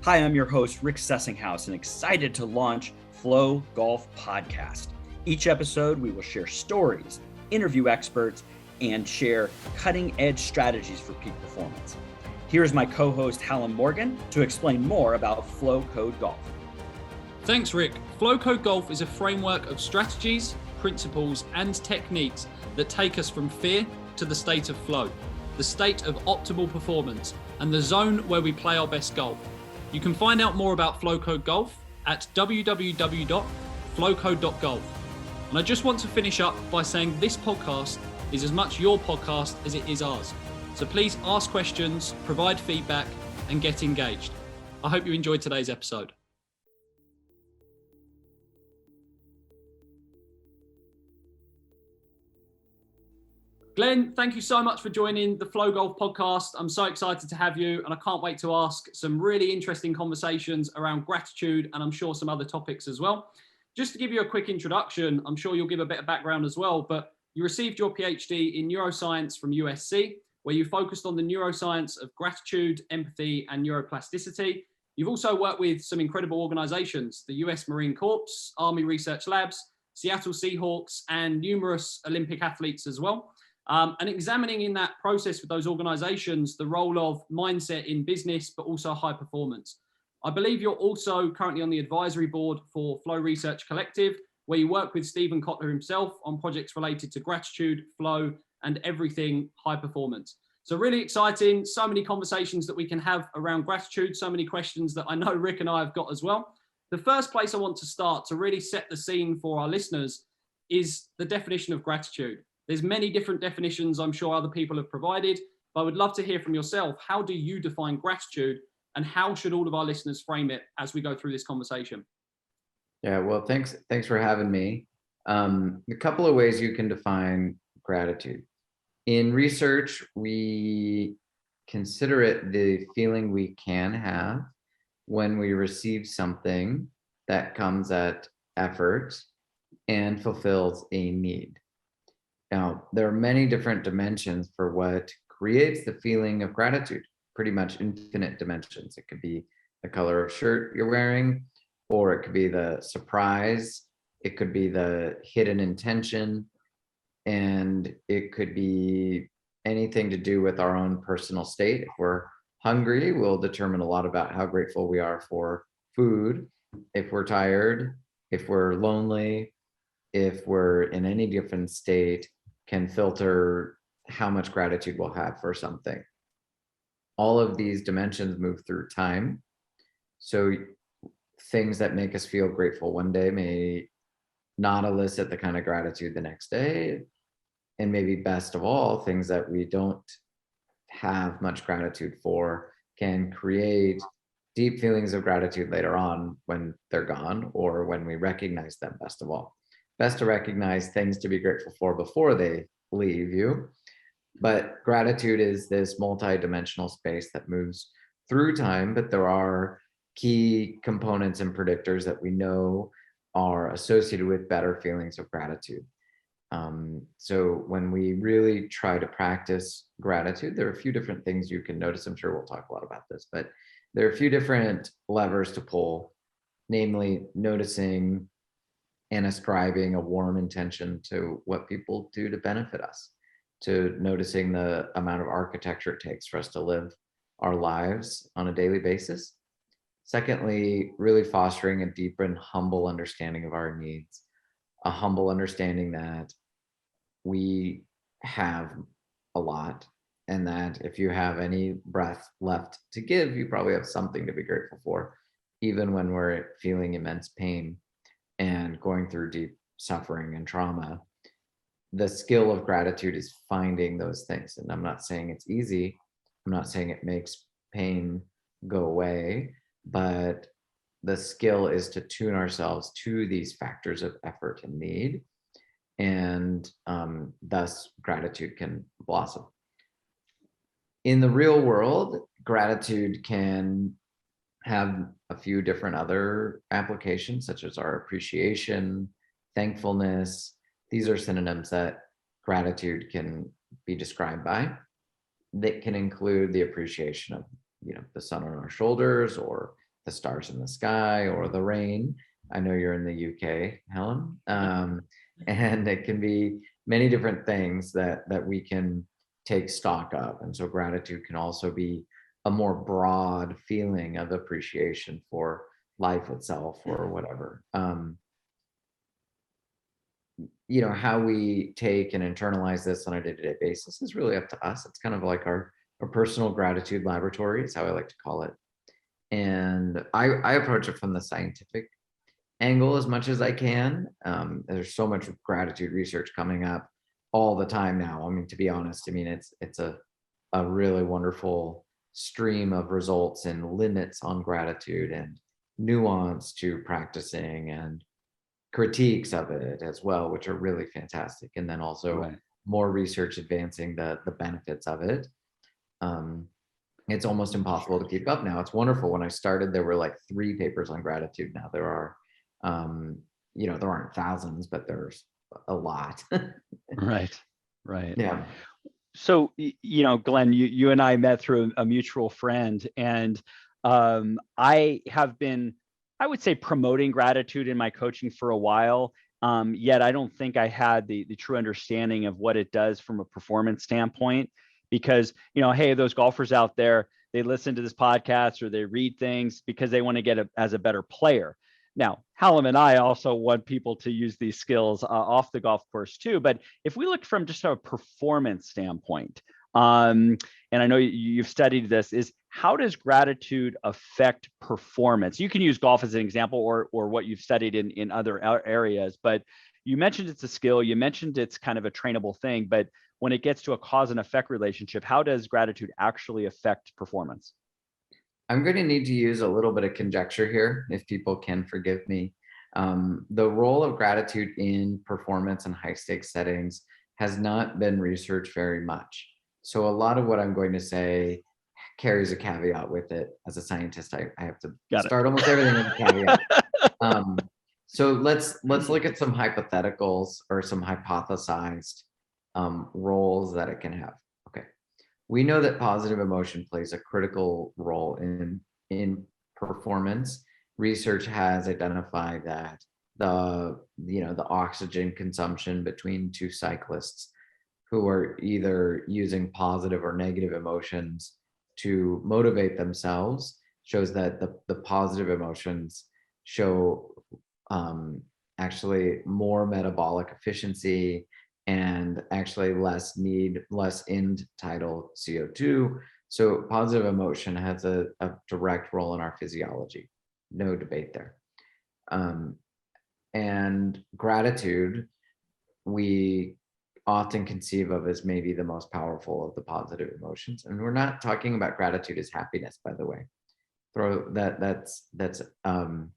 Hi, I'm your host, Rick Sessinghaus, and excited to launch Flow Golf Podcast. Each episode, we will share stories, interview experts, and share cutting-edge strategies for peak performance. Here's my co-host, Hallam Morgan, to explain more about FlowCode Golf. Thanks, Rick. FlowCode Golf is a framework of strategies, principles, and techniques that take us from fear to the state of flow, the state of optimal performance, and the zone where we play our best golf. You can find out more about FlowCode Golf at www.flowcode.golf. And I just want to finish up by saying this podcast is as much your podcast as it is ours. So please ask questions, provide feedback, and get engaged. I hope you enjoyed today's episode. Glenn, thank you so much for joining the Flow Golf podcast. I'm so excited to have you, and I can't wait to ask some really interesting conversations around gratitude, and I'm sure some other topics as well. Just to give you a quick introduction, I'm sure you'll give a bit of background as well, but you received your PhD in neuroscience from USC, where you focused on the neuroscience of gratitude, empathy, and neuroplasticity. You've also worked with some incredible organizations, the US Marine Corps, Army Research Labs, Seattle Seahawks, and numerous Olympic athletes as well. And examining in that process with those organizations, the role of mindset in business, but also high performance. I believe you're also currently on the advisory board for Flow Research Collective, where you work with Stephen Kotler himself on projects related to gratitude, flow, and everything high performance. So really exciting, so many conversations that we can have around gratitude, so many questions that I know Rick and I have got as well. The first place I want to start to really set the scene for our listeners is the definition of gratitude. There's many different definitions I'm sure other people have provided, but I would love to hear from yourself. How do you define gratitude, and how should all of our listeners frame it as we go through this conversation? Yeah, well, thanks for having me. A couple of ways you can define gratitude. In research, we consider it the feeling we can have when we receive something that comes at effort and fulfills a need. Now, there are many different dimensions for what creates the feeling of gratitude, pretty much infinite dimensions. It could be the color of shirt you're wearing, or it could be the surprise, it could be the hidden intention, and it could be anything to do with our own personal state. If we're hungry, we'll determine a lot about how grateful we are for food. If we're tired, if we're lonely, if we're in any different state, can filter how much gratitude we'll have for something. All of these dimensions move through time. So things that make us feel grateful one day may not elicit the kind of gratitude the next day. And maybe best of all, things that we don't have much gratitude for can create deep feelings of gratitude later on when they're gone, or when we recognize them. Best of all, best to recognize things to be grateful for before they leave you. But gratitude is this multi-dimensional space that moves through time, but there are key components and predictors that we know are associated with better feelings of gratitude. So when we really try to practice gratitude, there are a few different things you can notice. I'm sure we'll talk a lot about this, but there are a few different levers to pull, namely noticing and ascribing a warm intention to what people do to benefit us, to noticing the amount of architecture it takes for us to live our lives on a daily basis. Secondly, really fostering a deep and humble understanding of our needs, a humble understanding that we have a lot, and that if you have any breath left to give, you probably have something to be grateful for, even when we're feeling immense pain and going through deep suffering and trauma. The skill of gratitude is finding those things. And I'm not saying it's easy. I'm not saying it makes pain go away, but the skill is to tune ourselves to these factors of effort and need. And thus gratitude can blossom. In the real world, gratitude can have a few different other applications, such as our appreciation, thankfulness. These are synonyms that gratitude can be described by. That can include the appreciation of, the sun on our shoulders, or the stars in the sky or the rain. I know you're in the UK, Helen. And it can be many different things that we can take stock of. And so gratitude can also be a more broad feeling of appreciation for life itself or whatever. How we take and internalize this on a day-to-day basis is really up to us. It's kind of like our personal gratitude laboratory is how I like to call it. And I approach it from the scientific angle as much as I can. There's so much gratitude research coming up all the time now. I mean, to be honest, it's a really wonderful stream of results and limits on gratitude and nuance to practicing and critiques of it as well, which are really fantastic. And then also more research advancing the benefits of it. It's almost impossible to keep up now. It's wonderful. When I started, there were like 3 papers on gratitude. Now there are, there aren't thousands, but there's a lot. Right. Yeah. So, Glenn, you and I met through a mutual friend, and I have been, I would say, promoting gratitude in my coaching for a while. Yet I don't think I had the true understanding of what it does from a performance standpoint, because, hey, those golfers out there, they listen to this podcast or they read things because they want to get as a better player. Now, Hallam and I also want people to use these skills off the golf course too. But if we look from just a performance standpoint, and I know you've studied this, is how does gratitude affect performance? You can use golf as an example, or what you've studied in other areas, but you mentioned it's a skill, you mentioned it's kind of a trainable thing, but when it gets to a cause and effect relationship, how does gratitude actually affect performance? I'm going to need to use a little bit of conjecture here, if people can forgive me. The role of gratitude in performance and high stakes settings has not been researched very much. So a lot of what I'm going to say carries a caveat with it. As a scientist, I have to start almost everything with a caveat. So let's look at some hypotheticals or some hypothesized roles that it can have. Okay. We know that positive emotion plays a critical role in performance. Research has identified that the oxygen consumption between 2 cyclists who are either using positive or negative emotions to motivate themselves shows that the positive emotions show actually more metabolic efficiency and actually less end tidal CO2. So positive emotion has a direct role in our physiology. No debate there. And gratitude, we often conceive of as maybe the most powerful of the positive emotions. And we're not talking about gratitude as happiness, by the way. That's an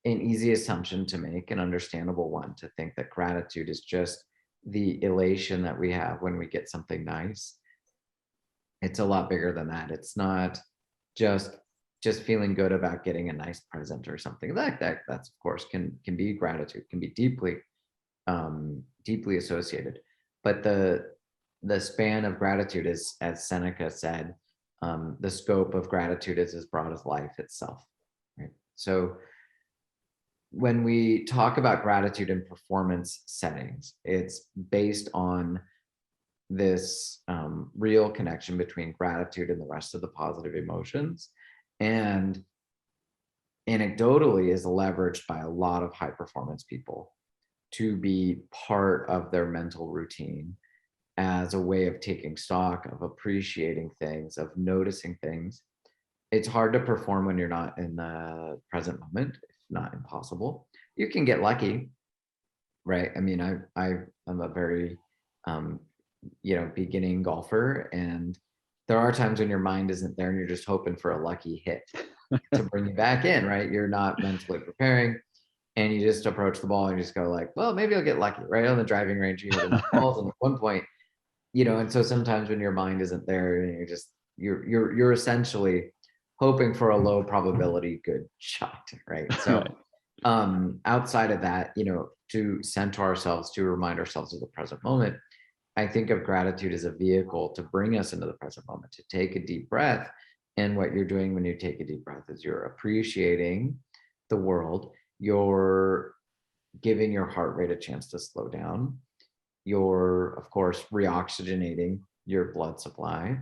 easy assumption to make, an understandable one, to think that gratitude is just the elation that we have when we get something nice. It's a lot bigger than that. It's not just feeling good about getting a nice present or something like that. That's, of course, can be gratitude, can be deeply associated. But the span of gratitude is, as Seneca said, the scope of gratitude is as broad as life itself. Right? So when we talk about gratitude in performance settings, it's based on this real connection between gratitude and the rest of the positive emotions, and anecdotally is leveraged by a lot of high performance people to be part of their mental routine as a way of taking stock, of appreciating things, of noticing things. It's hard to perform when you're not in the present moment, if not impossible. You can get lucky, right? I mean, I'm a very beginning golfer, and there are times when your mind isn't there and you're just hoping for a lucky hit to bring you back in, right? You're not mentally preparing, and you just approach the ball and you just go like, well, maybe I'll get lucky, right? On the driving range, you hit enough balls, and at one point, and so sometimes when your mind isn't there, and you're essentially hoping for a low probability good shot, right? So outside of that, to center ourselves, to remind ourselves of the present moment, I think of gratitude as a vehicle to bring us into the present moment, to take a deep breath And what you're doing when you take a deep breath is you're appreciating the world. You're giving your heart rate a chance to slow down. You're, of course, reoxygenating your blood supply,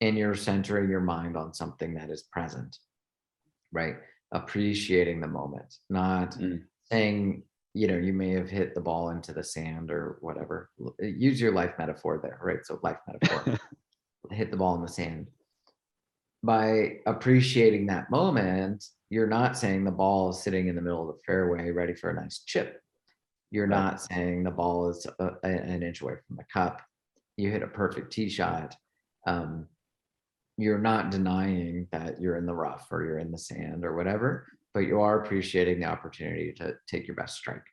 and you're centering your mind on something that is present, right? Appreciating the moment, not saying, you may have hit the ball into the sand or whatever. Use your life metaphor there, right? So life metaphor, hit the ball in the sand. By appreciating that moment, you're not saying the ball is sitting in the middle of the fairway ready for a nice chip. You're not saying the ball is an inch away from the cup. You hit a perfect tee shot. You're not denying that you're in the rough or you're in the sand or whatever, but you are appreciating the opportunity to take your best strike.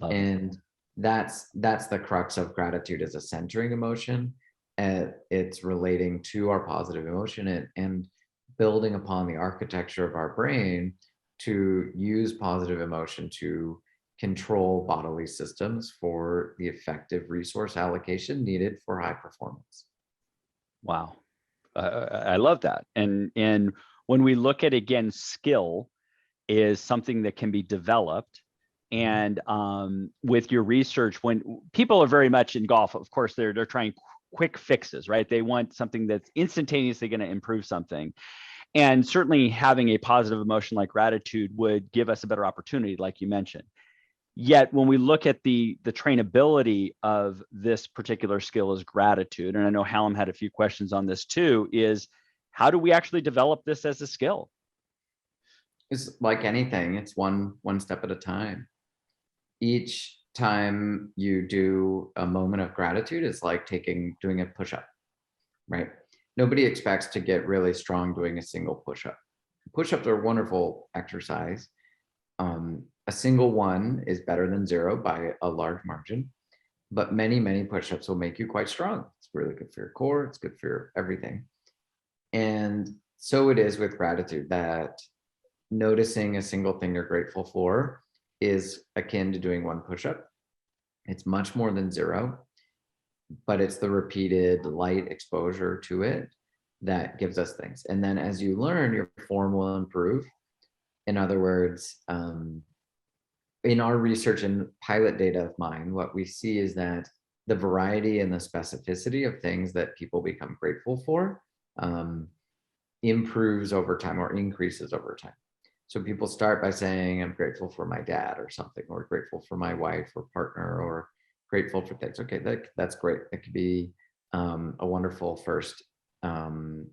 And that's the crux of gratitude, as a centering emotion. It's relating to our positive emotion and building upon the architecture of our brain to use positive emotion to control bodily systems for the effective resource allocation needed for high performance. Wow. I love that. And when we look at, again, skill is something that can be developed. And with your research, when people are very much in golf, of course, they're trying quick fixes, right? They want something that's instantaneously going to improve something. And certainly having a positive emotion like gratitude would give us a better opportunity, like you mentioned. Yet when we look at the trainability of this particular skill is gratitude, and I know Hallam had a few questions on this too, is how do we actually develop this as a skill? It's like anything, it's one step at a time. Each time you do a moment of gratitude is like doing a push-up, right? Nobody expects to get really strong doing a single push-up. Push-ups are a wonderful exercise. A single one is better than zero by a large margin, but many push-ups will make you quite strong. It's really good for your core. It's good for your everything. And so it is with gratitude, that noticing a single thing you're grateful for is akin to doing one push-up. It's much more than zero, but it's the repeated light exposure to it that gives us things. And then as you learn, your form will improve. In other words, in our research and pilot data of mine, what we see is that the variety and the specificity of things that people become grateful for improves over time or increases over time. So people start by saying, I'm grateful for my dad or something, or grateful for my wife or partner, or grateful for things. Okay, that's great. It could be a wonderful first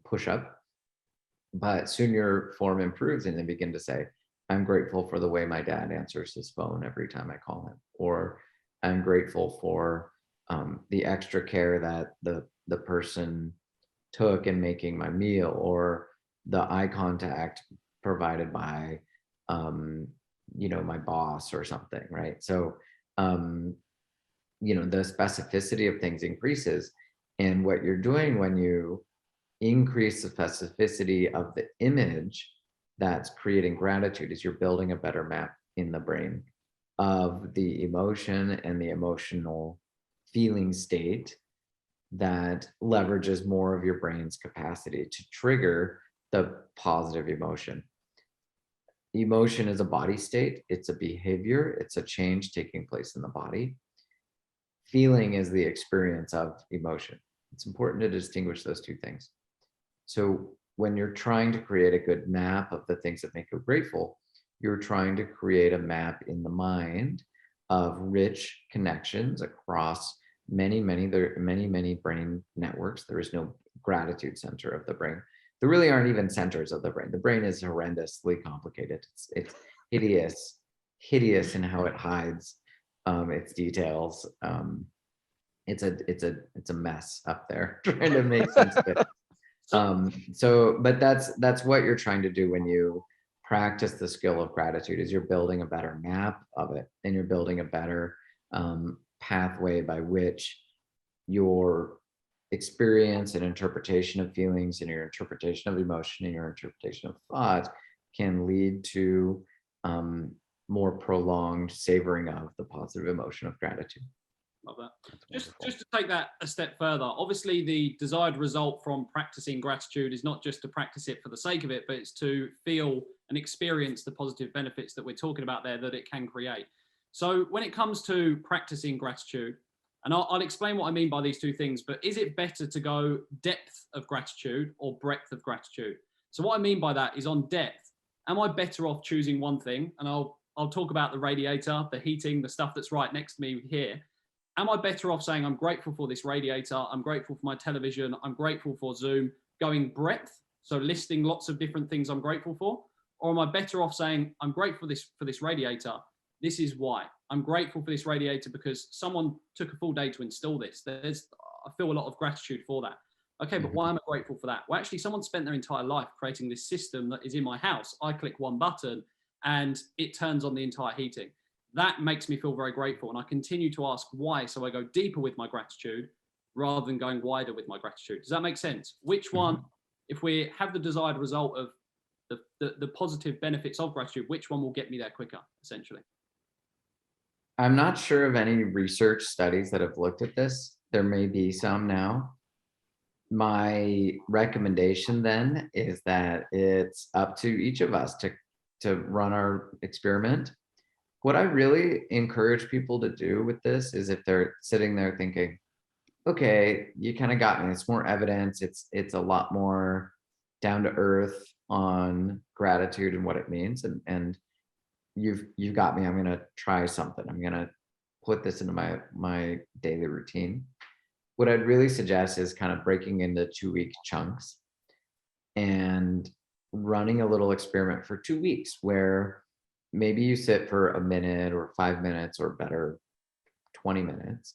push-up, but soon your form improves and they begin to say, I'm grateful for the way my dad answers his phone every time I call him, or I'm grateful for the extra care that the person took in making my meal, or the eye contact provided by my boss or something, right? So the specificity of things increases. And what you're doing when you increase the specificity of the image that's creating gratitude is you're building a better map in the brain of the emotion and the emotional feeling state that leverages more of your brain's capacity to trigger the positive emotion. Emotion is a body state, it's a behavior, it's a change taking place in the body. Feeling is the experience of emotion. It's important to distinguish those two things. So when you're trying to create a good map of the things that make you grateful, you're trying to create a map in the mind of rich connections across many brain networks. There is no gratitude center of the brain. There really aren't even centers of the brain. The brain is horrendously complicated. It's hideous in how it hides its details. It's a mess up there trying to make sense of it. But that's what you're trying to do when you practice the skill of gratitude, is you're building a better map of it, and you're building a better pathway by which your experience and interpretation of feelings and your interpretation of emotion and your interpretation of thought can lead to more prolonged savoring of the positive emotion of gratitude. Love that. Just to take that a step further, obviously the desired result from practicing gratitude is not just to practice it for the sake of it, but it's to feel and experience the positive benefits that we're talking about there that it can create. So when it comes to practicing gratitude, and I'll explain what I mean by these two things, but is it better to go depth of gratitude or breadth of gratitude? So what I mean by that is on depth, am I better off choosing one thing? And I'll talk about the radiator, the heating, the stuff that's right next to me here. Am I better off saying I'm grateful for this radiator, I'm grateful for my television, I'm grateful for Zoom, going breadth, so listing lots of different things I'm grateful for? Or am I better off saying I'm grateful for this radiator, this is why. I'm grateful for this radiator because someone took a full day to install this. I feel a lot of gratitude for that. Okay, but why am I grateful for that? Well, actually, someone spent their entire life creating this system that is in my house. I click one button and it turns on the entire heating. That makes me feel very grateful. And I continue to ask why. So I go deeper with my gratitude rather than going wider with my gratitude. Does that make sense? Which one, if we have the desired result of the positive benefits of gratitude, which one will get me there quicker, essentially? I'm not sure of any research studies that have looked at this. There may be some now. My recommendation then is that it's up to each of us to run our experiment. What I really encourage people to do with this is if they're sitting there thinking, okay, you kind of got me. It's more evidence. It's a lot more down to earth on gratitude and what it means. And you've got me. I'm going to try something. I'm going to put this into my daily routine. What I'd really suggest is kind of breaking into 2-week chunks and running a little experiment for 2 weeks where maybe you sit for a minute or 5 minutes or better, 20 minutes,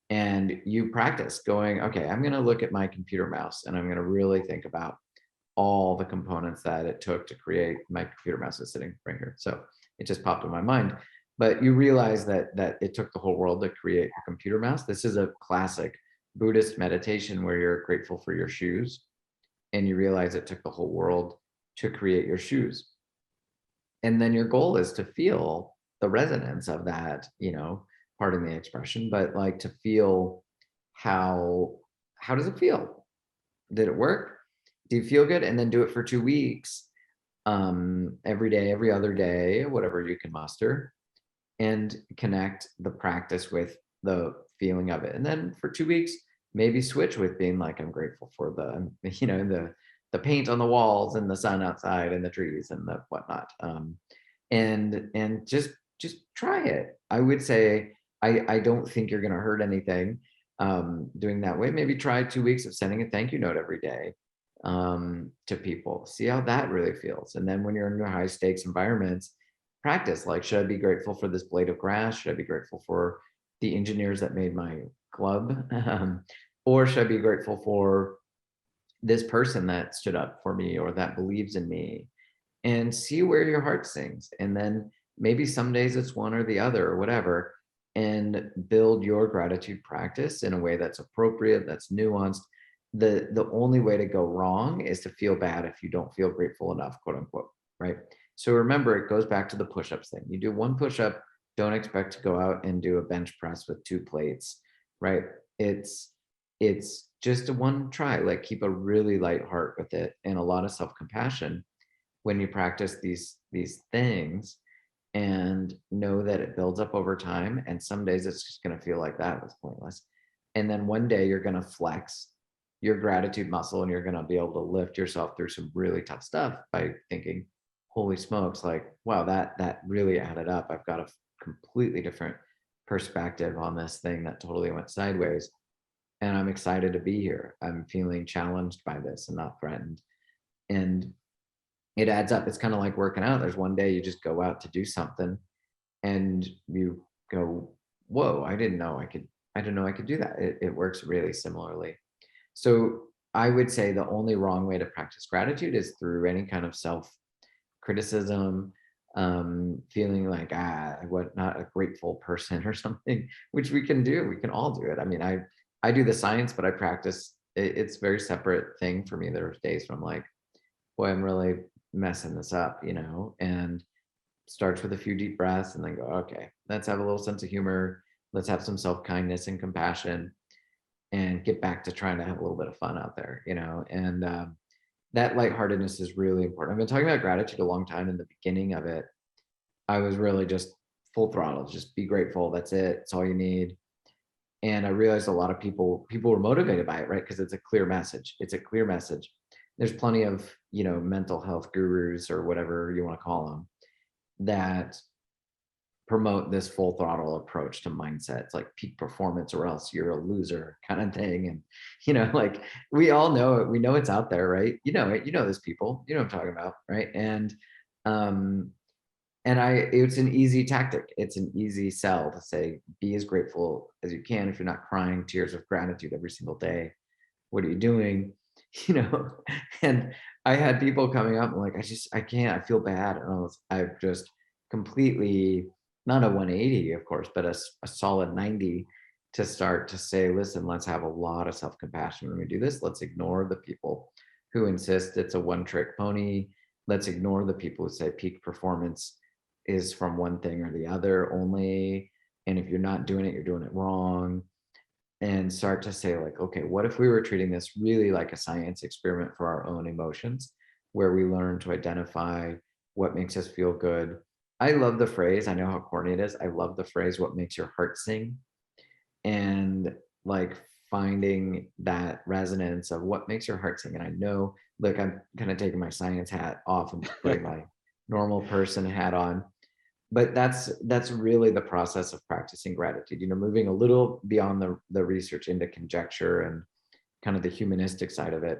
and you practice going, okay, I'm going to look at my computer mouse and I'm going to really think about all the components that it took to create my computer mouse is sitting right here. So it just popped in my mind. But you realize that it took the whole world to create a computer mouse. This is a classic Buddhist meditation where you're grateful for your shoes and you realize it took the whole world to create your shoes. And then your goal is to feel the resonance of that, pardon the expression, but like to feel how does it feel? Did it work? Do you feel good? And then do it for 2 weeks, every day, every other day, whatever you can muster, and connect the practice with the feeling of it. And then for 2 weeks, maybe switch with being like, I'm grateful for the paint on the walls and the sun outside and the trees and the whatnot. And just try it. I would say, I don't think you're going to hurt anything doing that way. Maybe try 2 weeks of sending a thank you note every day to people. See how that really feels. And then when you're in your high stakes environments, practice like, should I be grateful for this blade of grass? Should I be grateful for the engineers that made my club? Or should I be grateful for this person that stood up for me or that believes in me? And see where your heart sings. And then maybe some days it's one or the other or whatever, and build your gratitude practice in a way that's appropriate, that's nuanced. The only way to go wrong is to feel bad if you don't feel grateful enough, quote unquote, right? So remember, it goes back to the push-ups thing. You do one push-up, don't expect to go out and do a bench press with 2 plates, right? It's just a one try, like keep a really light heart with it and a lot of self-compassion when you practice these things, and know that it builds up over time. And some days it's just going to feel like that was pointless. And then one day you're going to flex your gratitude muscle and you're going to be able to lift yourself through some really tough stuff by thinking, holy smokes, like, wow, that really added up. I've got a completely different perspective on this thing that totally went sideways. And I'm excited to be here. I'm feeling challenged by this and not threatened. And it adds up. It's kind of like working out. There's one day you just go out to do something and you go, whoa, I didn't know I could do that. It works really similarly. So I would say the only wrong way to practice gratitude is through any kind of self-criticism, feeling like, what, not a grateful person or something, which we can do. We can all do it. I mean, I do the science, but I practice. It's a very separate thing for me. There are days when I'm like, boy, I'm really messing this up, and starts with a few deep breaths and then go, okay, let's have a little sense of humor. let's have some self-kindness and compassion and get back to trying to have a little bit of fun out there, and that lightheartedness is really important. I've been talking about gratitude a long time. In the beginning of it, I was really just full throttle, just be grateful. That's it. It's all you need. And I realized a lot of people were motivated by it, right? Because it's a clear message. It's a clear message. There's plenty of, mental health gurus or whatever you want to call them that promote this full throttle approach to mindset. It's like peak performance or else you're a loser kind of thing. And, like we all know it. We know it's out there, right? You know it. You know those people. You know what I'm talking about, right? Um, and it's an easy tactic. It's an easy sell to say, be as grateful as you can. If you're not crying tears of gratitude every single day, what are you doing? And I had people coming up and like, I can't, I feel bad. And I've just completely, not a 180, of course, but a solid 90 to start to say, listen, let's have a lot of self-compassion when we do this. Let's ignore the people who insist it's a one-trick pony. Let's ignore the people who say peak performance is from one thing or the other only. And if you're not doing it, you're doing it wrong. And start to say like, okay, what if we were treating this really like a science experiment for our own emotions, where we learn to identify what makes us feel good. I love the phrase, I know how corny it is. I love the phrase, what makes your heart sing? And like finding that resonance of what makes your heart sing. And I know, look, I'm kind of taking my science hat off and putting my normal person hat on. But that's really the process of practicing gratitude, moving a little beyond the research into conjecture and kind of the humanistic side of it.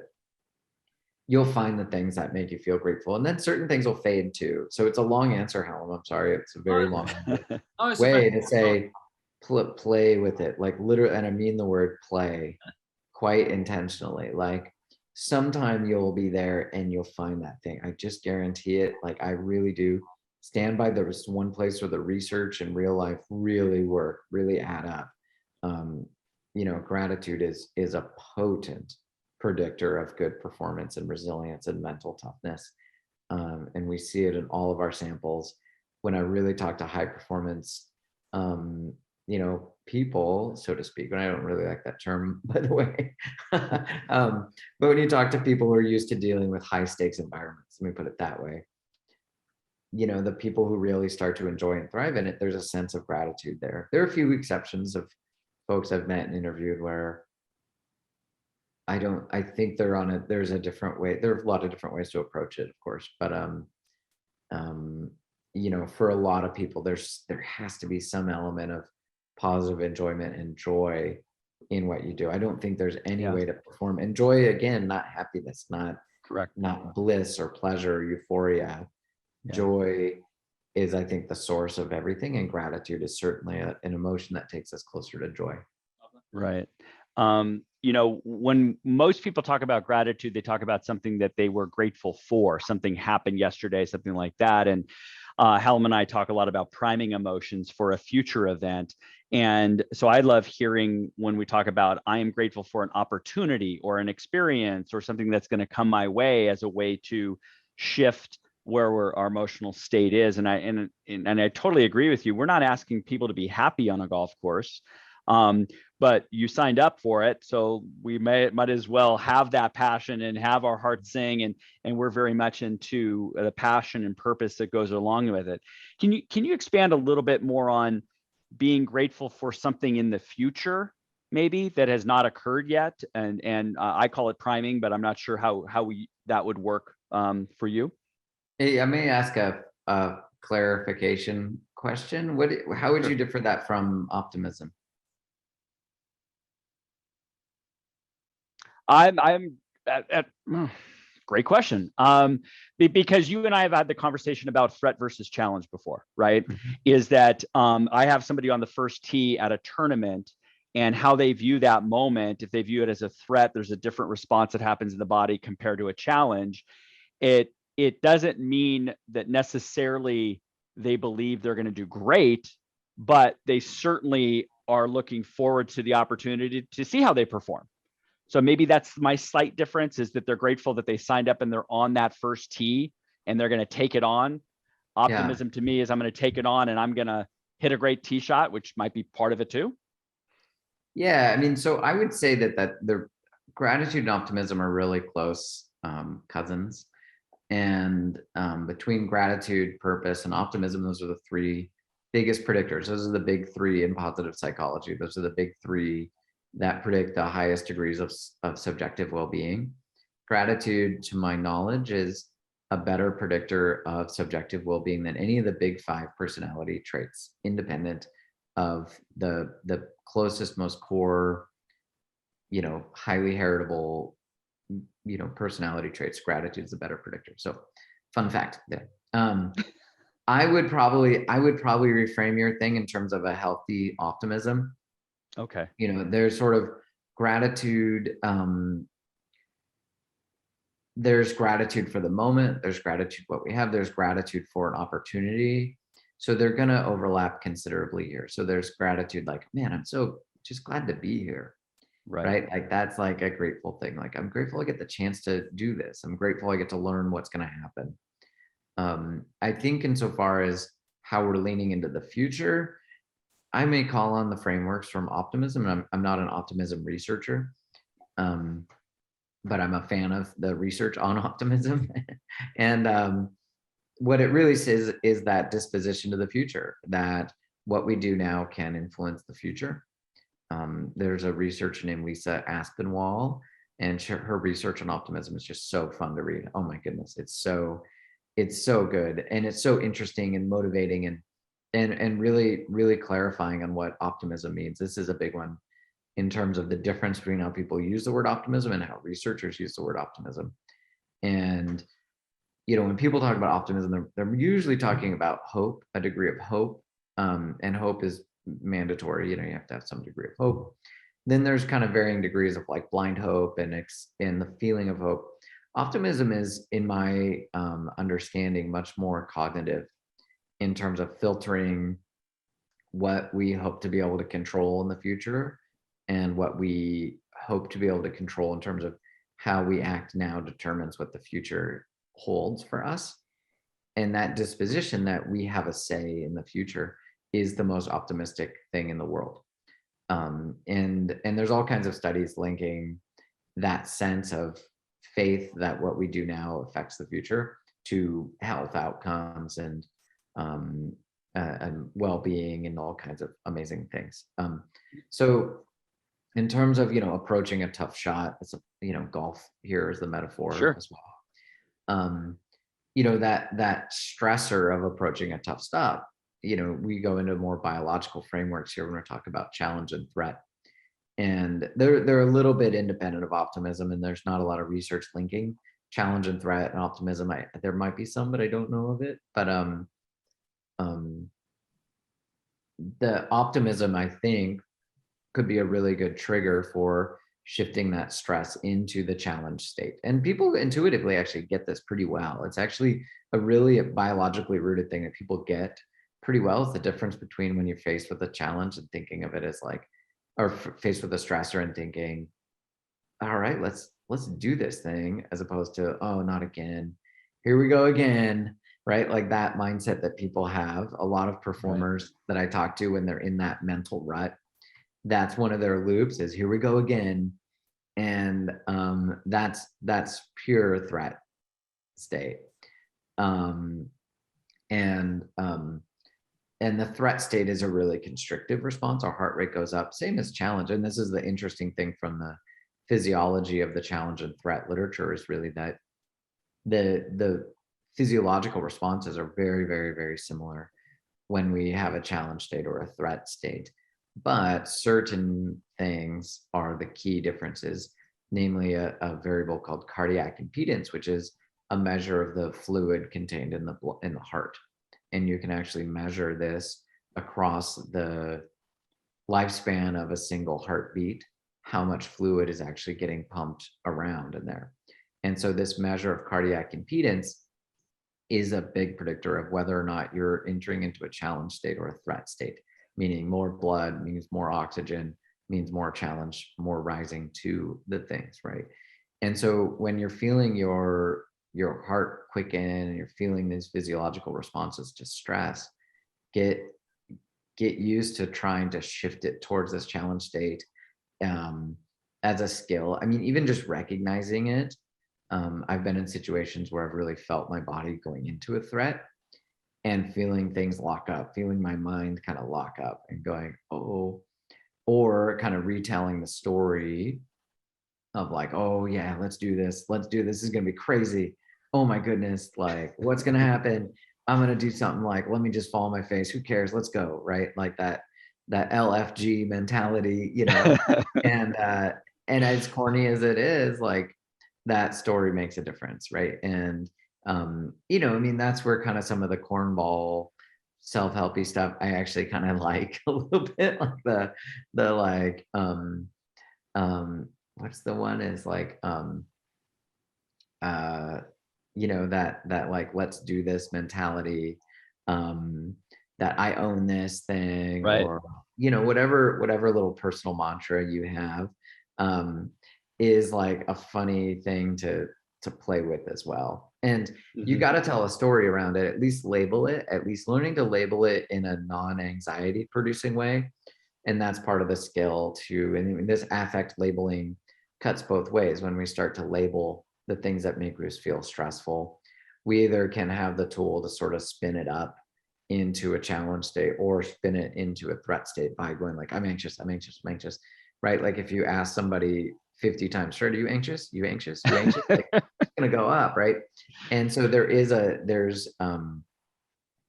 You'll find the things that make you feel grateful, and then certain things will fade too. So it's a long answer, Hallam. I'm sorry, it's a very long way to say play with it, like literally, and I mean the word play quite intentionally. Like sometime you'll be there and you'll find that thing. I just guarantee it. Like I really do. Stand by. There was one place where the research and real life really work, really add up. Gratitude is a potent predictor of good performance and resilience and mental toughness. And we see it in all of our samples. When I really talk to high performance, people, so to speak, and I don't really like that term, by the way. But when you talk to people who are used to dealing with high stakes environments, let me put it that way, the people who really start to enjoy and thrive in it, there's a sense of gratitude there. There are a few exceptions of folks I've met and interviewed where I think there's a different way. There are a lot of different ways to approach it, of course, but for a lot of people, there has to be some element of positive enjoyment and joy in what you do. I don't think there's any way to perform. And joy, again, not happiness, not bliss or pleasure or euphoria. Joy is, I think, the source of everything, and gratitude is certainly an emotion that takes us closer to joy. Right. When most people talk about gratitude, they talk about something that they were grateful for, something happened yesterday, something like that. And Hallam and I talk a lot about priming emotions for a future event. And so I love hearing when we talk about, I am grateful for an opportunity or an experience or something that's going to come my way as a way to shift where our emotional state is. And I totally agree with you. We're not asking people to be happy on a golf course, but you signed up for it, so we might as well have that passion and have our heart sing. And we're very much into the passion and purpose that goes along with it. Can you expand a little bit more on being grateful for something in the future, maybe that has not occurred yet? And I call it priming, but I'm not sure how that would work for you. Hey, I may ask a clarification question. How would you differ that from optimism? Great question. Because you and I have had the conversation about threat versus challenge before, right? Mm-hmm. Is that I have somebody on the first tee at a tournament, and how they view that moment. If they view it as a threat, there's a different response that happens in the body compared to a challenge. It doesn't mean that necessarily they believe they're going to do great, but they certainly are looking forward to the opportunity to see how they perform. So maybe that's my slight difference, is that they're grateful that they signed up and they're on that first tee and they're going to take it on. Optimism to me is I'm going to take it on and I'm going to hit a great tee shot, which might be part of it too? Yeah, I mean, so I would say that the gratitude and optimism are really close cousins. And between gratitude, purpose, and optimism, those are the three biggest predictors. Those are the big three in positive psychology. Those are the big three that predict the highest degrees of subjective well-being. Gratitude, to my knowledge, is a better predictor of subjective well-being than any of the big five personality traits, independent of the closest, most core, highly heritable, personality traits. Gratitude is a better predictor. So, fun fact there. I would probably reframe your thing in terms of a healthy optimism. Okay. There's sort of gratitude. There's gratitude for the moment. There's gratitude what we have. There's gratitude for an opportunity. So they're going to overlap considerably here. So there's gratitude, like, man, I'm so just glad to be here. Right. Like that's like a grateful thing. Like, I'm grateful I get the chance to do this. I'm grateful I get to learn what's going to happen. I think insofar as how we're leaning into the future, I may call on the frameworks from optimism. And I'm not an optimism researcher, but I'm a fan of the research on optimism. And what it really says is that disposition to the future, that what we do now can influence the future. There's a researcher named Lisa Aspinwall, and her research on optimism is just so fun to read. Oh my goodness, it's so good, and it's so interesting and motivating, and really clarifying on what optimism means. This is a big one in terms of the difference between how people use the word optimism and how researchers use the word optimism. And when people talk about optimism, they're usually talking about hope, a degree of hope, and hope is mandatory. You have to have some degree of hope. Then there's kind of varying degrees of like blind hope and the feeling of hope. Optimism is, in my understanding, much more cognitive in terms of filtering what we hope to be able to control in the future and what we hope to be able to control in terms of how we act now determines what the future holds for us. And that disposition that we have a say in the future is the most optimistic thing in the world. And there's all kinds of studies linking that sense of faith that what we do now affects the future to health outcomes and well-being and all kinds of amazing things. So in terms of approaching a tough shot, it's golf here is the metaphor as well. That stressor of approaching a tough stop. We go into more biological frameworks here when we talk about challenge and threat, and they're a little bit independent of optimism, and there's not a lot of research linking challenge and threat and optimism. There might be some, but I don't know of it. But the optimism, I think, could be a really good trigger for shifting that stress into the challenge state. And people intuitively actually get this pretty well. It's actually a really biologically rooted thing that people get pretty well. It's the difference between when you're faced with a challenge and thinking of it as like, or faced with a stressor and thinking, all right, let's do this thing, as opposed to, oh, not again. Here we go again. Right? Like that mindset that people have. A lot of performers that I talk to, when they're in that mental rut, that's one of their loops is, here we go again. And that's pure threat state. And the threat state is a really constrictive response. Our heart rate goes up, same as challenge. And this is the interesting thing from the physiology of the challenge and threat literature, is really that the physiological responses are very, very, very similar when we have a challenge state or a threat state. But certain things are the key differences, namely a variable called cardiac impedance, which is a measure of the fluid contained in the heart. And you can actually measure this across the lifespan of a single heartbeat, how much fluid is actually getting pumped around in there. And so this measure of cardiac impedance is a big predictor of whether or not you're entering into a challenge state or a threat state, meaning more blood means more oxygen, means more challenge, more rising to the things, right? And so when you're feeling your heart quicken and you're feeling these physiological responses to stress, get get used to trying to shift it towards this challenge state as a skill. I mean, even just recognizing it. I've been in situations where I've really felt my body going into a threat and feeling things lock up, feeling my mind kind of lock up and going, oh, or kind of retelling the story of like, oh yeah, let's do this. This is going to be crazy. Oh my goodness. Like, what's going to happen? I'm going to do something like, let me just fall on my face. Who cares? Let's go. Right. Like that LFG mentality, you know, and as corny as it is, like that story makes a difference. Right. And, you know, I mean, that's where kind of some of the cornball self-helpy stuff I actually kind of like a little bit, like the like, what's the one is like, you know, that like, let's do this mentality, that I own this thing, Right. or, you know, whatever little personal mantra you have, is like a funny thing to play with as well. And you got to tell a story around it, at least label it, at least learning to label it in a non-anxiety producing way. And that's part of the skill too. And this affect labeling cuts both ways. When we start to label the things that make us feel stressful, we either can have the tool to sort of spin it up into a challenge state or spin it into a threat state by going like, I'm anxious, right? Like if you ask somebody 50 times straight, are you anxious? You anxious? You anxious? Like, it's gonna go up, right? And so there's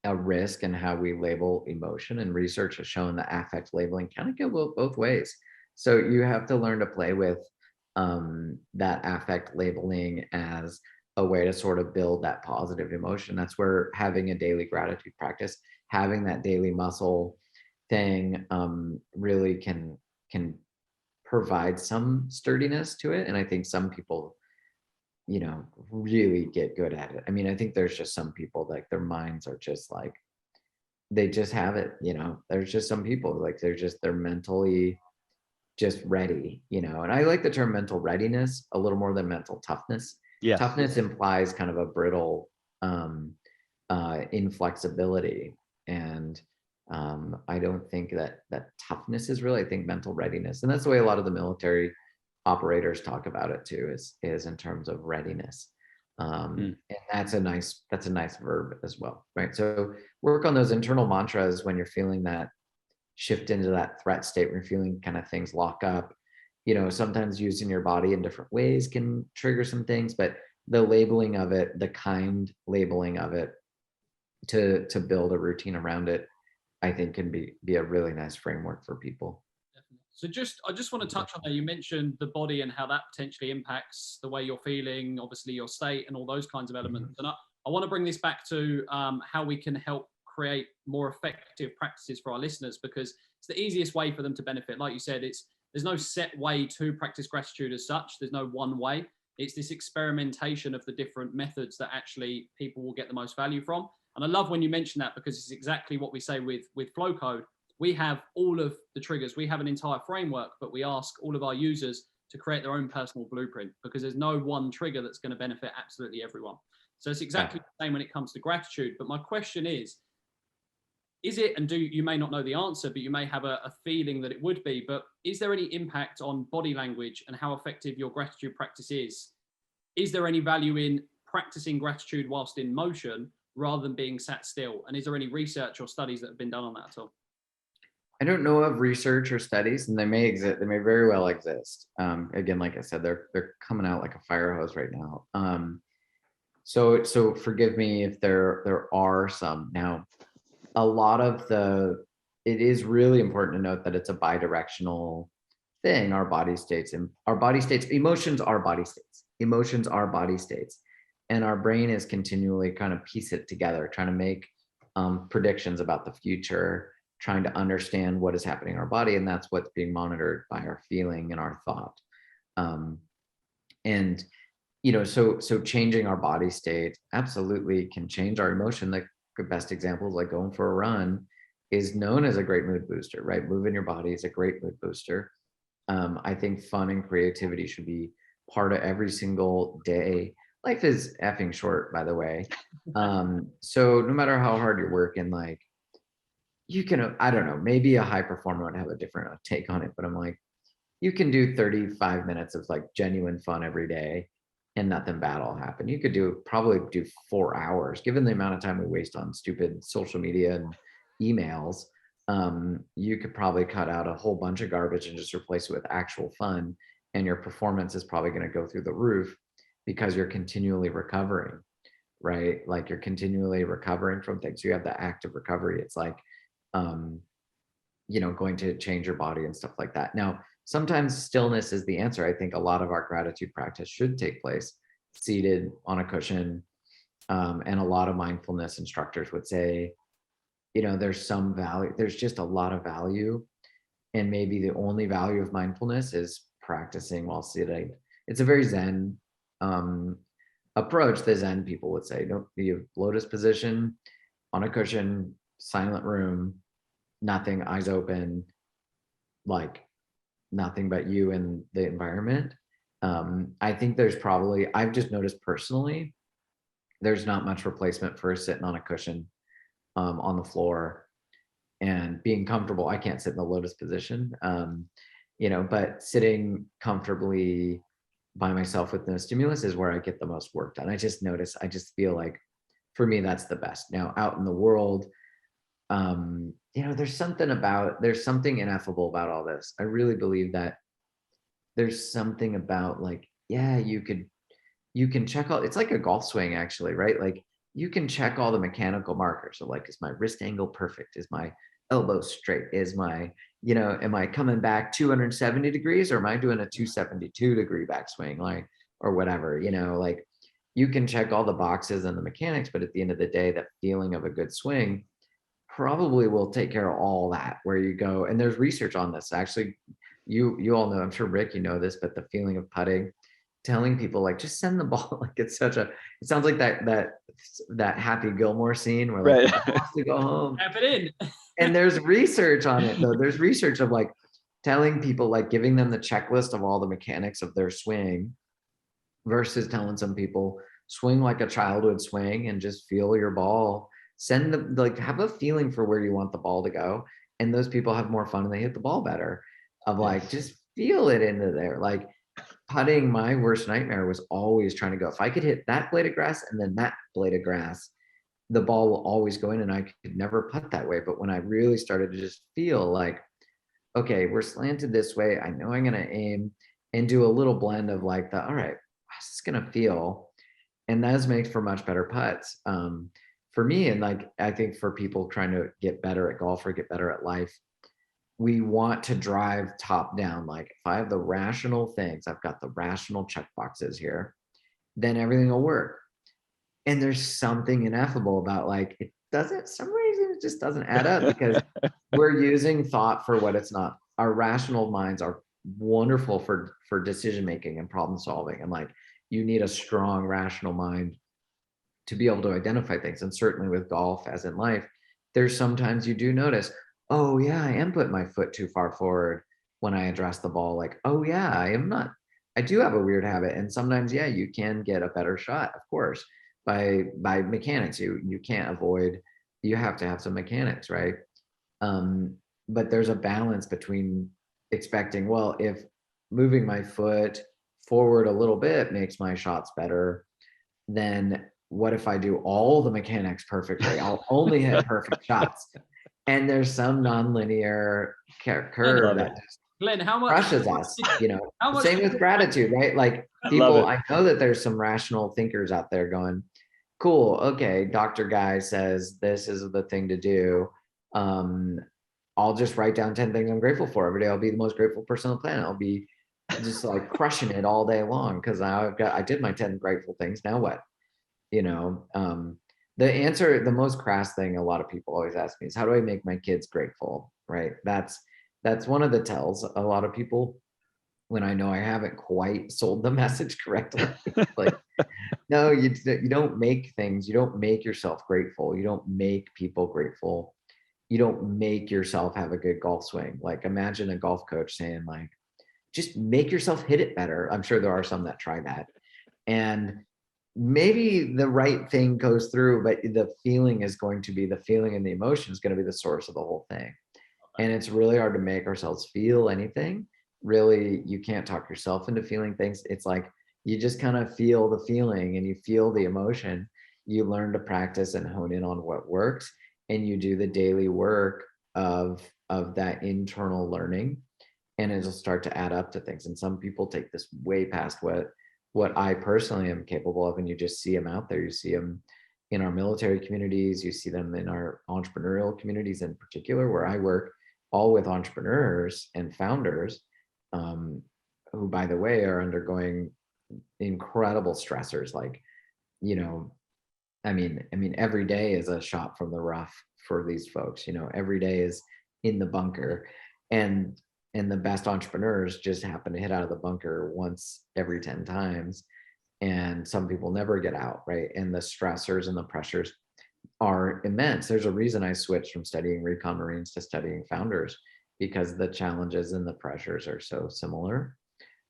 a risk in how we label emotion, and research has shown that affect labeling kind of go both ways. So you have to learn to play with that affect labeling as a way to sort of build that positive emotion. That's where having a daily gratitude practice, having that daily muscle thing, really can provide some sturdiness to it. And I think some people, you know, really get good at it. I mean, I think there's just some people like their minds are just like, they just have it, you know. There's just some people like they're mentally just ready, you know. And I like the term mental readiness a little more than mental toughness. Yeah. Toughness implies kind of a brittle inflexibility. And I don't think that toughness is really, I think mental readiness. And that's the way a lot of the military operators talk about it too, is in terms of readiness. And that's a nice verb as well, right? So work on those internal mantras when you're feeling that shift into that threat state, when you're feeling kind of things lock up. You know, sometimes using your body in different ways can trigger some things, but the labeling of it, the kind labeling of it to build a routine around it, I think can be a really nice framework for people. So I just want to touch on that. You mentioned the body and how that potentially impacts the way you're feeling, obviously your state and all those kinds of elements. And I want to bring this back to how we can help create more effective practices for our listeners, because it's the easiest way for them to benefit. Like you said, there's no set way to practice gratitude as such. There's no one way. It's this experimentation of the different methods that actually people will get the most value from. And I love when you mention that, because it's exactly what we say with FlowCode. We have all of the triggers. We have an entire framework, but we ask all of our users to create their own personal blueprint, because there's no one trigger that's going to benefit absolutely everyone. So it's exactly the same when it comes to gratitude. But my question is it, and you may not know the answer, but you may have a feeling that it would be, but is there any impact on body language and how effective your gratitude practice is? Is there any value in practicing gratitude whilst in motion rather than being sat still? And is there any research or studies that have been done on that at all? I don't know of research or studies, and they may exist. They may very well exist. Again, like I said, they're coming out like a fire hose right now. So forgive me if there are some. Now, a lot of it is really important to note that it's a bidirectional thing. Our body states, emotions are body states, and our brain is continually kind of piece it together, trying to make predictions about the future, trying to understand what is happening in our body, and that's what's being monitored by our feeling and our thought. And you know, so changing our body state absolutely can change our emotion. Like the best examples, like going for a run, is known as a great mood booster, right? Moving your body is a great mood booster. I think fun and creativity should be part of every single day. Life is effing short, by the way. So no matter how hard you're working, like, you can, I don't know, maybe a high performer would have a different take on it, but I'm like, you can do 35 minutes of like genuine fun every day and nothing bad will happen. You could probably do 4 hours, given the amount of time we waste on stupid social media and emails. You could probably cut out a whole bunch of garbage and just replace it with actual fun. And your performance is probably going to go through the roof because you're continually recovering, right? Like you're continually recovering from things. You have the active recovery. It's like, going to change your body and stuff like that. Now, sometimes stillness is the answer. I think a lot of our gratitude practice should take place seated on a cushion. And a lot of mindfulness instructors would say, there's some value, there's just a lot of value. And maybe the only value of mindfulness is practicing while sitting. It's a very Zen approach. The Zen people would say, no, the lotus position on a cushion, silent room, nothing, eyes open, like nothing but you and the environment. I think there's probably, I've just noticed personally, there's not much replacement for sitting on a cushion on the floor and being comfortable. I can't sit in the lotus position, but sitting comfortably by myself with no stimulus is where I get the most work done. I just feel like for me, that's the best. Now out in the world, there's something ineffable about all this. I really believe that there's something about like, yeah, you can check all, it's like a golf swing actually, right? Like you can check all the mechanical markers. So like, is my wrist angle perfect? Is my elbow straight? Is my, am I coming back 270 degrees or am I doing a 272 degree backswing? Like, or whatever, like you can check all the boxes and the mechanics, but at the end of the day, that feeling of a good swing probably will take care of all that, where you go. And there's research on this. Actually, you all know, I'm sure Rick, you know this, but the feeling of putting, telling people like, just send the ball. Like it sounds like that Happy Gilmore scene where like right. wants to go home. Tap it in. And there's research on it though. There's research of like telling people, like giving them the checklist of all the mechanics of their swing versus telling some people swing like a child would swing and just feel your ball. Have a feeling for where you want the ball to go. And those people have more fun and they hit the ball better. Of like, just feel it into there. Like putting, my worst nightmare was always trying to go. If I could hit that blade of grass and then that blade of grass, the ball will always go in and I could never putt that way. But when I really started to just feel like, okay, we're slanted this way. I know I'm going to aim and do a little blend of like all right, how's this going to feel? And that makes for much better putts. For me, and like, I think for people trying to get better at golf or get better at life, we want to drive top down. Like if I have the rational things, I've got the rational check boxes here, then everything will work. And there's something ineffable about like, it doesn't, some reason it just doesn't add up because we're using thought for what it's not. Our rational minds are wonderful for decision-making and problem solving. And like, you need a strong rational mind to be able to identify things. And certainly with golf, as in life, there's sometimes you do notice, oh yeah, I am putting my foot too far forward when I address the ball. Like, oh yeah, I do have a weird habit. And sometimes, yeah, you can get a better shot, of course, by mechanics. You can't avoid, you have to have some mechanics, right? But there's a balance between expecting, well, if moving my foot forward a little bit makes my shots better, then what if I do all the mechanics perfectly? I'll only hit perfect shots. And there's some nonlinear curve that just Glenn, how much crushes us, same with gratitude, right? Like Love I know that there's some rational thinkers out there going, cool, okay, Dr. Guy says this is the thing to do. I'll just write down 10 things I'm grateful for every day. I'll be the most grateful person on the planet. I'll be just like crushing it all day long because I did my 10 grateful things. Now what? The answer, the most crass thing a lot of people always ask me is, how do I make my kids grateful? Right? That's one of the tells a lot of people when I know I haven't quite sold the message correctly. Like, no, you don't make things, you don't make yourself grateful. You don't make people grateful. You don't make yourself have a good golf swing. Like imagine a golf coach saying like, just make yourself hit it better. I'm sure there are some that try that. And maybe the right thing goes through, but the feeling is going to be the feeling, and the emotion is going to be the source of the whole thing. And it's really hard to make ourselves feel anything. Really, you can't talk yourself into feeling things. It's like you just kind of feel the feeling and you feel the emotion. You learn to practice and hone in on what works, and you do the daily work of that internal learning, and it'll start to add up to things. And some people take this way past what I personally am capable of, and you just see them out there. You see them in our military communities, you see them in our entrepreneurial communities in particular, where I work, all with entrepreneurs and founders, who, by the way, are undergoing incredible stressors. Like, you know, I mean, every day is a shot from the rough for these folks. You know, every day is in the bunker, and the best entrepreneurs just happen to hit out of the bunker once every 10 times, and some people never get out, right? And the stressors and the pressures are immense. There's a reason I switched from studying recon Marines to studying founders, because the challenges and the pressures are so similar.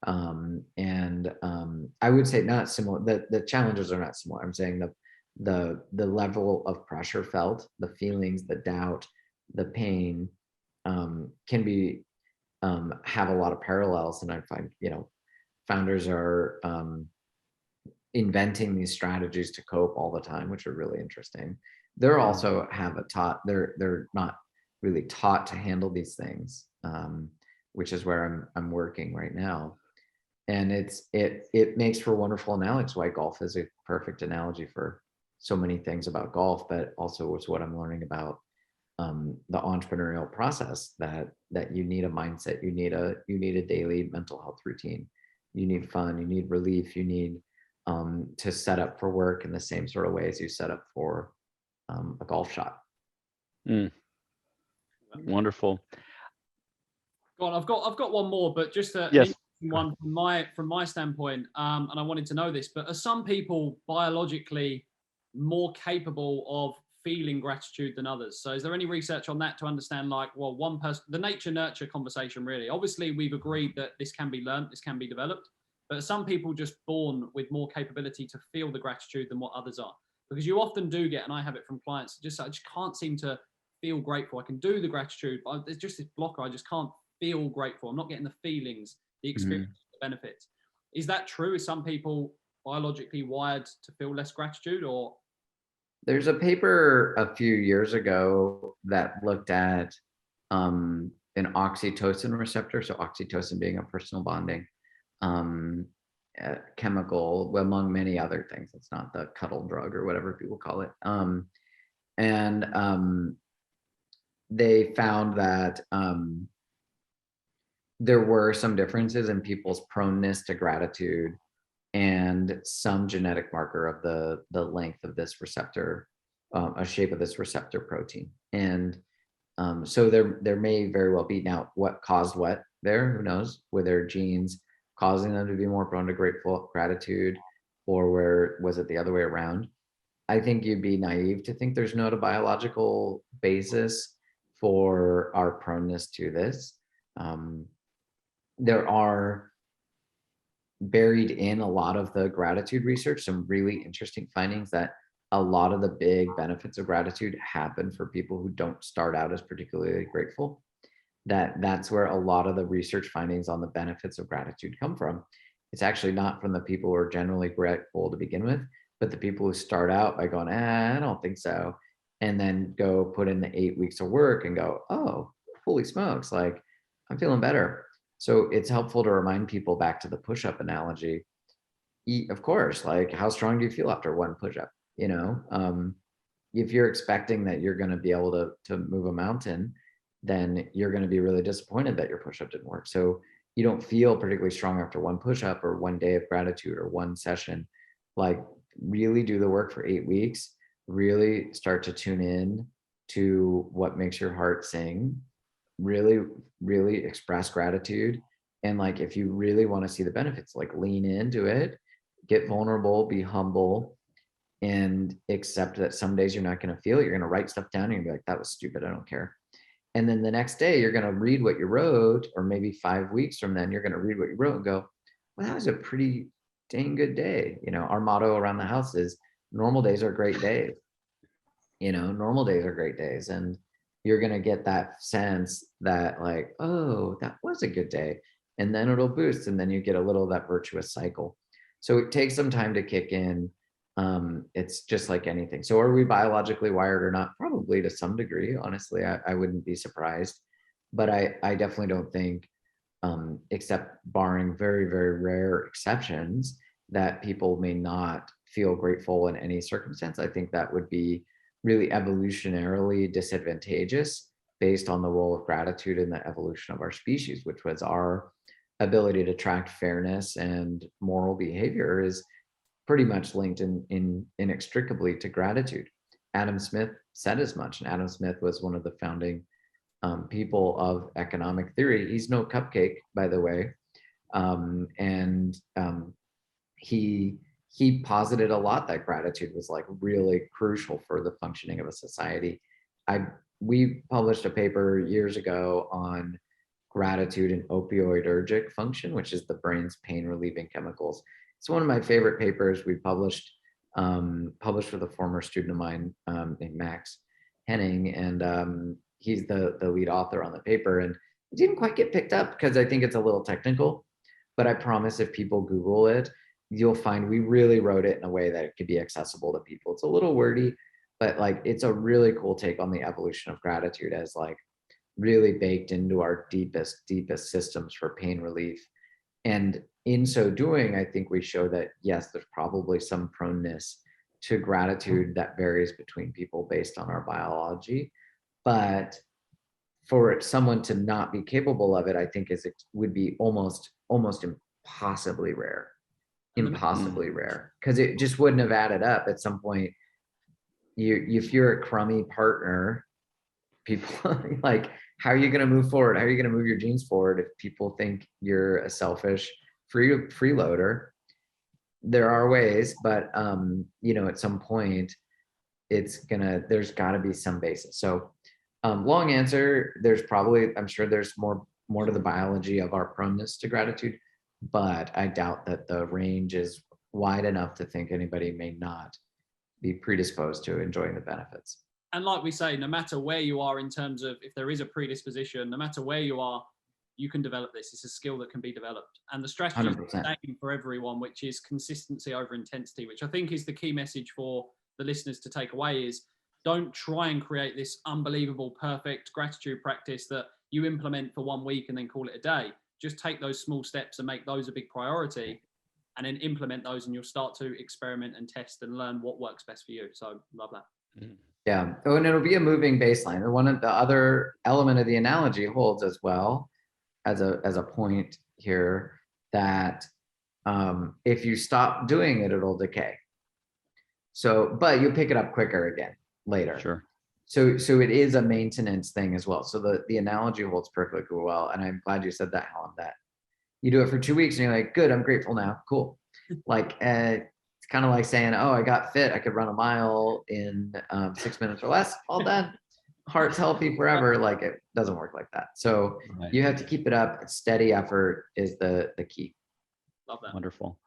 I would say not similar. The challenges are not similar. I'm saying the level of pressure felt, the feelings, the doubt, the pain, can be have a lot of parallels. And I find, you know, founders are inventing these strategies to cope all the time, which are really interesting. They're also they're not really taught to handle these things, which is where I'm working right now. And it makes for wonderful analogies, why golf is a perfect analogy for so many things about golf, but also was what I'm learning about the entrepreneurial process, that you need a mindset, you need a daily mental health routine, you need fun, you need relief, you need to set up for work in the same sort of ways you set up for a golf shot. Wonderful. Go on, I've got one more, but just an Yes. interesting one from my standpoint, and I wanted to know this. But are some people biologically more capable of feeling gratitude than others? So is there any research on that to understand, like, well, one person, the nature nurture conversation, really? Obviously, we've agreed that this can be learned, this can be developed, but are some people just born with more capability to feel the gratitude than what others are? Because you often do get, and I have it from clients, I just can't seem to feel grateful. I can do the gratitude, but there's just this blocker. I just can't feel grateful. I'm not getting the feelings, the experience, the benefits. Is that true? Is some people biologically wired to feel less gratitude? Or there's a paper a few years ago that looked at an oxytocin receptor, so oxytocin being a personal bonding chemical, among many other things. It's not the cuddle drug or whatever people call it. They found that there were some differences in people's proneness to gratitude and some genetic marker of the length of this receptor, a shape of this receptor protein. And so there may very well be, now what caused what there, who knows, were their genes causing them to be more prone to gratitude, or was it the other way around? I think you'd be naive to think there's not a biological basis for our proneness to this. There are, buried in a lot of the gratitude research, some really interesting findings that a lot of the big benefits of gratitude happen for people who don't start out as particularly grateful. That's where a lot of the research findings on the benefits of gratitude come from. It's actually not from the people who are generally grateful to begin with, but the people who start out by going, I don't think so, and then go put in the 8 weeks of work and go, oh, holy smokes, like, I'm feeling better. So it's helpful to remind people, back to the push-up analogy. Of course, like, how strong do you feel after one push-up? You know, if you're expecting that you're going to be able to move a mountain, then you're going to be really disappointed that your push-up didn't work. So you don't feel particularly strong after one push-up or one day of gratitude or one session. Like, really do the work for 8 weeks, really start to tune in to what makes your heart sing, really, really express gratitude. And like, if you really want to see the benefits, like, lean into it, get vulnerable, be humble, and accept that some days you're not going to feel it. You're going to write stuff down and you're be like, that was stupid, I don't care. And then the next day you're going to read what you wrote, or maybe 5 weeks from then, you're going to read what you wrote and go, well, that was a pretty dang good day. Our motto around the house is normal days are great days. Normal days are great days. And you're going to get that sense that like, oh, that was a good day. And then it'll boost. And then you get a little of that virtuous cycle. So it takes some time to kick in. It's just like anything. So are we biologically wired or not? Probably to some degree. Honestly, I wouldn't be surprised. But I definitely don't think, except barring very, very rare exceptions, that people may not feel grateful in any circumstance. I think that would be really evolutionarily disadvantageous based on the role of gratitude in the evolution of our species, which was our ability to track fairness and moral behavior is pretty much linked inextricably to gratitude. Adam Smith said as much, and Adam Smith was one of the founding people of economic theory. He's no cupcake, by the way, and he posited a lot that gratitude was like really crucial for the functioning of a society. We published a paper years ago on gratitude and opioidergic function, which is the brain's pain relieving chemicals. It's one of my favorite papers. We published with a former student of mine named Max Henning, and he's the lead author on the paper. And it didn't quite get picked up because I think it's a little technical, but I promise if people Google it, you'll find we really wrote it in a way that it could be accessible to people. It's a little wordy, but like it's a really cool take on the evolution of gratitude as like really baked into our deepest systems for pain relief. And in so doing, I think we show that, yes, there's probably some proneness to gratitude that varies between people based on our biology. But for someone to not be capable of it, I think would be almost impossibly rare. Impossibly rare, because it just wouldn't have added up at some point. If you're a crummy partner, people like, how are you going to move forward? How are you going to move your genes forward if people think you're a selfish freeloader? There are ways, but at some point there's got to be some basis. So long answer, I'm sure there's more to the biology of our proneness to gratitude, but I doubt that the range is wide enough to think anybody may not be predisposed to enjoying the benefits. And like we say, no matter where you are in terms of if there is a predisposition, no matter where you are, you can develop this. It's a skill that can be developed. And the strategy is the same for everyone, which is consistency over intensity, which I think is the key message for the listeners to take away is don't try and create this unbelievable, perfect gratitude practice that you implement for 1 week and then call it a day. Just take those small steps and make those a big priority and then implement those, and you'll start to experiment and test and learn what works best for you. So love that. Yeah. Oh, and it'll be a moving baseline. And one of the other element of the analogy holds as well as a point here that if you stop doing it, it'll decay. So, but you'll pick it up quicker again later. Sure. So it is a maintenance thing as well. So the analogy holds perfectly well. And I'm glad you said that, Hallam, that you do it for 2 weeks and you're like, good, I'm grateful now. Cool. Like, it's kind of like saying, oh, I got fit. I could run a mile in 6 minutes or less. All done. Heart's healthy forever. Like, it doesn't work like that. So you have to keep it up. Steady effort is the key. Love that. Wonderful.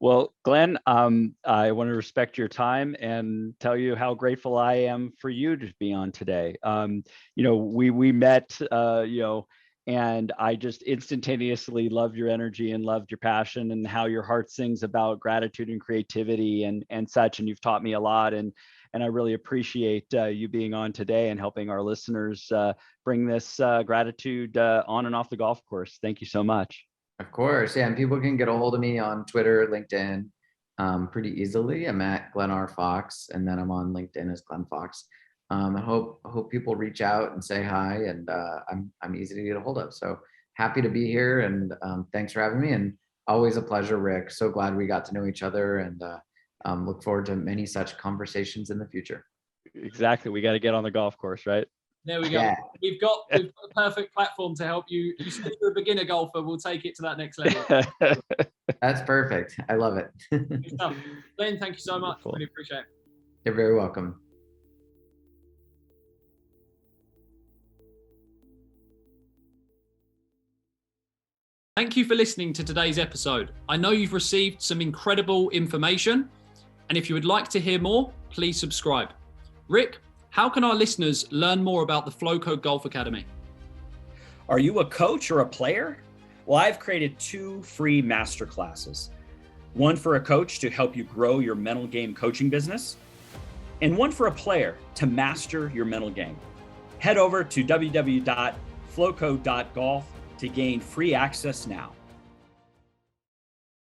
Well, Glenn, I want to respect your time and tell you how grateful I am for you to be on today. We met, and I just instantaneously loved your energy and loved your passion and how your heart sings about gratitude and creativity and such. And you've taught me a lot, and I really appreciate you being on today and helping our listeners bring this gratitude on and off the golf course. Thank you so much. Of course. Yeah. And people can get a hold of me on Twitter, LinkedIn, pretty easily. I'm at Glenn R. Fox, and then I'm on LinkedIn as Glenn Fox. I hope people reach out and say hi, and I'm easy to get a hold of. So happy to be here, and thanks for having me. And always a pleasure, Rick. So glad we got to know each other, and look forward to many such conversations in the future. Exactly. We got to get on the golf course, right? There we go. Yeah. We've got a perfect platform to help you. You said you're a beginner golfer. We'll take it to that next level. That's perfect. I love it. Good stuff. Glenn, thank you so much. Really appreciate it. You're very welcome. Thank you for listening to today's episode. I know you've received some incredible information, and if you would like to hear more, please subscribe. Rick, how can our listeners learn more about the FlowCode Golf Academy? Are you a coach or a player? Well, I've created 2 free masterclasses. One for a coach to help you grow your mental game coaching business, and one for a player to master your mental game. Head over to www.flowcode.golf to gain free access now.